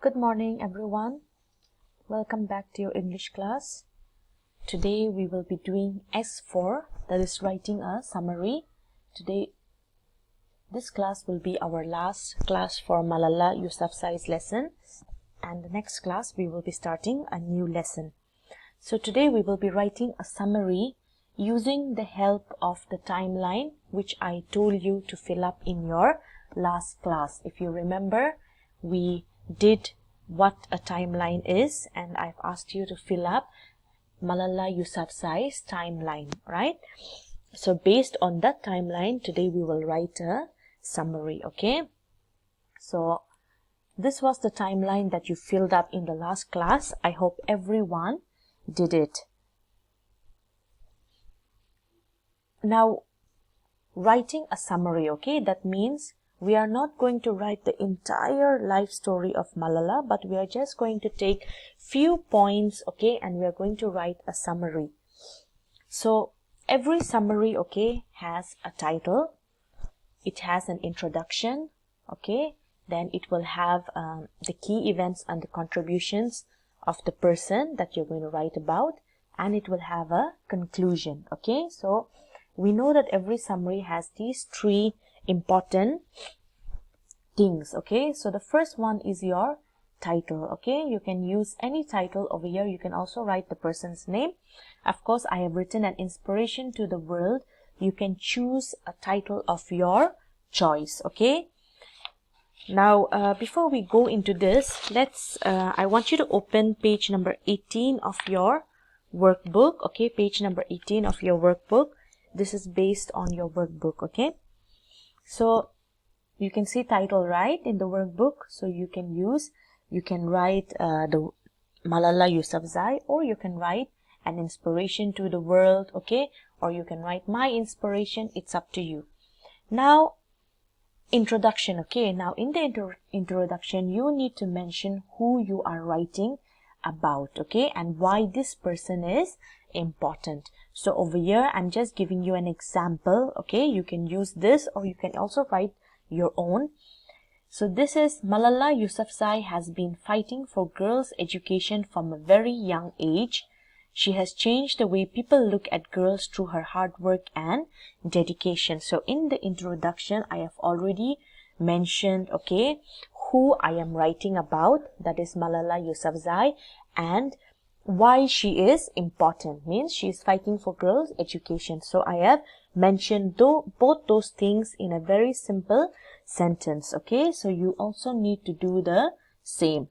Good morning, everyone. Welcome back to your English class. Today we will be doing S4, that is writing a summary. Today, this class will be our last class for Malala Yousafzai's lesson, and the next class we will be starting a new lesson. So today we will be writing a summary using the help of the timeline which I told you to fill up in your last class. If you remember, we did what a timeline is, and I've asked you to fill up Malala Yousafzai's timeline, right? So based on that timeline, today we will write a summary, okay? So this was the timeline that you filled up in the last class. I hope everyone did it. Now, writing a summary, okay? That means we are not going to write the entire life story of Malala, but we are just going to take few points, okay, and we are going to write a summary. So every summary, okay, has a title. It has an introduction, okay. Then it will have the key events and the contributions of the person that you're going to write about, and it will have a conclusion, okay. So we know that every summary has these three important things, okay. So the first one is your title, okay. You can use any title over here. You can also write the person's name. Of course, I have written an inspiration to the world. You can choose a title of your choice, okay. Now, before we go into this, I want you to open page number 18 of your workbook, okay. Page number 18 of your workbook. This is based on your workbook, okay. So you can see title right in the workbook. So you can write the Malala Yousafzai, or you can write an inspiration to the world, okay, or you can write my inspiration. It's up to you. Now, introduction, okay. Now in the introduction, you need to mention who you are writing about, okay, and why this person is important. So over here, I'm just giving you an example, okay. You can use this, or you can also write your own. So this is Malala Yousafzai has been fighting for girls' education from a very young age. She has changed the way people look at girls through her hard work and dedication. So in the introduction, I have already mentioned, okay, who I am writing about, that is Malala Yousafzai, and why she is important, means she is fighting for girls' education. So I have mentioned both those things in a very simple sentence, okay. So you also need to do the same.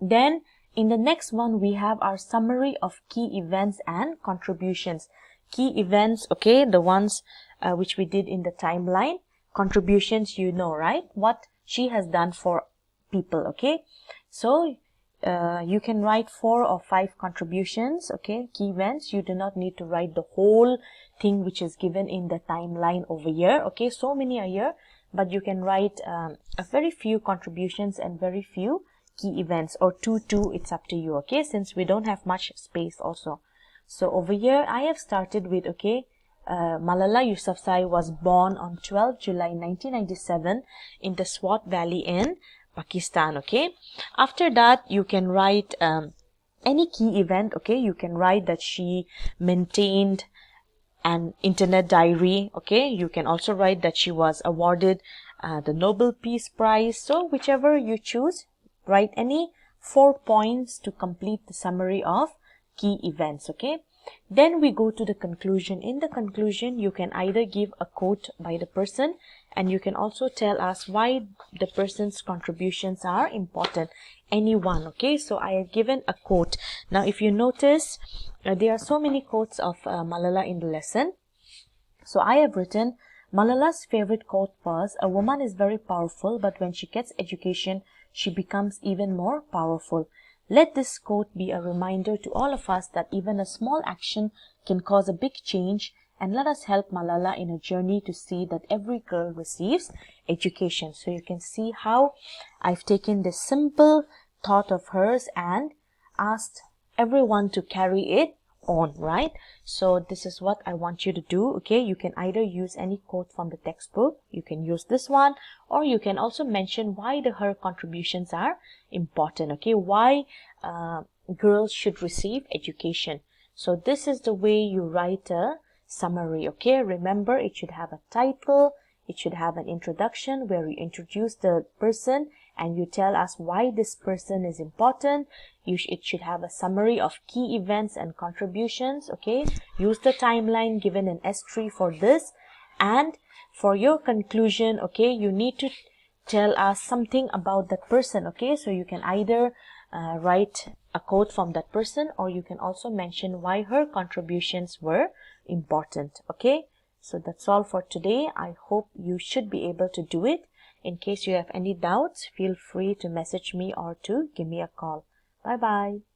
Then in the next one, we have our summary of key events and contributions. Key events, okay, the ones which we did in the timeline. Contributions, you know, right, what she has done for people, okay. So you can write 4 or 5 contributions, okay, key events. You do not need to write the whole thing which is given in the timeline over here, okay. So many are here, but you can write a very few contributions and very few key events, or 2, it's up to you, okay, since we don't have much space also. So over here, I have started with, okay, Malala Yousafzai was born on 12 July 1997 in the Swat Valley in Pakistan, okay. After that, you can write any key event, okay. You can write that she maintained an internet diary, okay. You can also write that she was awarded the Nobel Peace Prize. So whichever you choose, write any 4 points to complete the summary of key events, okay. Then we go to the conclusion. In the conclusion, you can either give a quote by the person, and you can also tell us why the person's contributions are important. Any one, okay. So I have given a quote. Now if you notice, there are so many quotes of Malala in the lesson. So I have written, Malala's favorite quote was, "A woman is very powerful, but when she gets education, she becomes even more powerful." Let this quote be a reminder to all of us that even a small action can cause a big change, and let us help Malala in a journey to see that every girl receives education. So you can see how I've taken this simple thought of hers and asked everyone to carry it own, right? So this is what I want you to do. Okay, you can either use any quote from the textbook, you can use this one, or you can also mention why her contributions are important. Okay, why girls should receive education. So this is the way you write a summary. Okay, remember, it should have a title, it should have an introduction where you introduce the person and you tell us why this person is important. It should have a summary of key events and contributions. Okay, use the timeline given in S3 for this. And for your conclusion, okay, you need to tell us something about that person. Okay, so you can either write a quote from that person, or you can also mention why her contributions were important. Okay, so that's all for today. I hope you should be able to do it. In case you have any doubts, feel free to message me or to give me a call. Bye bye.